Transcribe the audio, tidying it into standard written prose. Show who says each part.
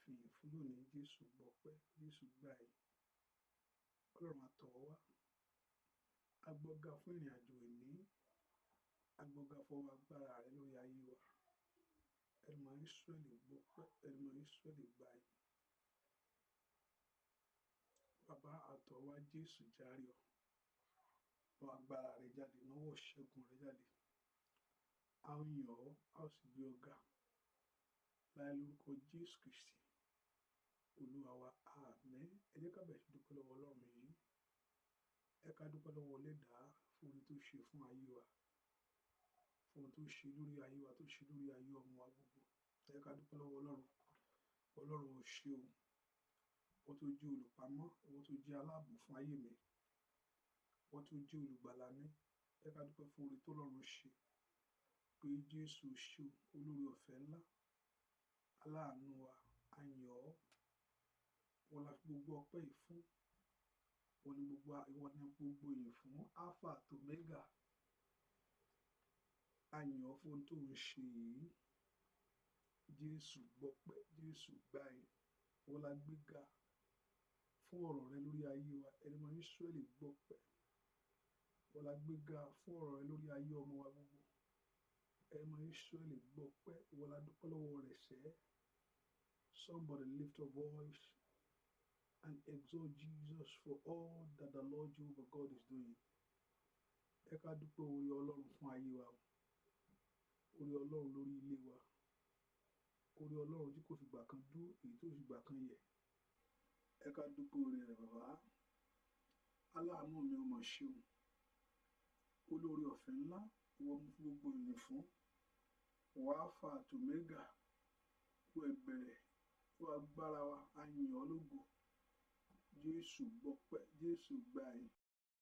Speaker 1: fìyìn fún lónìí. Jésù gbọpẹ́, Jésù gbà yìí. Ọlọ́run àtọ̀wọ́ wá, agbọ́ga fún ìrìn àjò ìní, agbọ́ga fọwọ́ agbára rẹ lórí ayé wa. Ẹ̀mọ́ Ísírẹ́lì gbọpẹ́, ẹ̀mọ́ Ísírẹ́lì gbà yìí. Bàbá àtọ̀wọ́ wá, Jésù járe ọ, lọ agbára rẹ jáde, lọ́wọ́ ṣẹ́gun rẹ jáde. A ń yàn ọ́, a ó sì gbé ọ ga láì lórúkọ Jésù Kristi Olúwa wa, àmín. Ẹ jẹ́ ká bẹ̀rẹ̀ sí dúpẹ́ lọ́wọ́ Ọlọ́run yìí. Ẹ ká dúpẹ́ lọ́wọ́ Ẹlẹ́dàá fún ohun tó ṣe fún ayé wa, fún ohun tó ṣe lórí ayé wa, tó ṣe lórí ayé ọmọ wa gbogbo. Ẹ jẹ́ ká dúpẹ́ lọ́wọ́ Ọlọ́run. Ọlọ́run ò ṣe o, wọ́n tó jẹ́ olùpamọ́, wọ́n tó jẹ́ aláàbò fún ayé mi, wọ́n tó jẹ́ olùgbàlà mi. Ẹ ká dúpẹ́ fún oore tó Ọlọ́run ṣe, pé Jésù ṣe olóore ọ̀fẹ́ ńlá, aláàánú wa, a yàn ọ́. Wọ́n la fi gbogbo ọpẹ́ yìí fún, wọ́n ní gbogbo yìí fún Alpha àti Omega. A yàn ọ́ fún ohun tó ń ṣe yìí. Jésù gbọpẹ́, Jésù gbà yìí. Wọ́n la gbéga fún ọ̀rọ̀ rẹ lórí ayé wa. Ẹ̀mọ́ Ísírẹ́lì gbọpẹ́. Wọ́n la gbéga fún ọ̀rọ̀ rẹ lórí ayé ọmọ wa gbogbo. Ẹ̀mọ́ Ísírẹ́lì gbọpẹ́. Wọ́n la dúpẹ́ lọ́wọ́ rẹ̀ sẹ́. Somebody lift your voice and exalt Jesus for all that the Lord Jehovah God is doing. Ẹ ká dúpẹ́ oore Ọlọ́run fún ayé wa, oore Ọlọ́run lórí ilé wa, oore Ọlọ́run tí kò fìgbà kan dúró, èyí tó fìgbà kan yẹ̀. Ẹ ká dúpẹ́ oore rẹ̀ bàbá. Aláàánú mi ò mọ̀ ṣeun. Olóore ọ̀fẹ́ ńlá, ìwọ mú fún gbogbo ìyìn fún. Wọ́n Alpha àti Omega, wọ́n ìbẹ̀rẹ̀, wọ́n agbára wa, a yìn ọ́ lógo. Jésù gbọpẹ́, Jésù gbà yìí.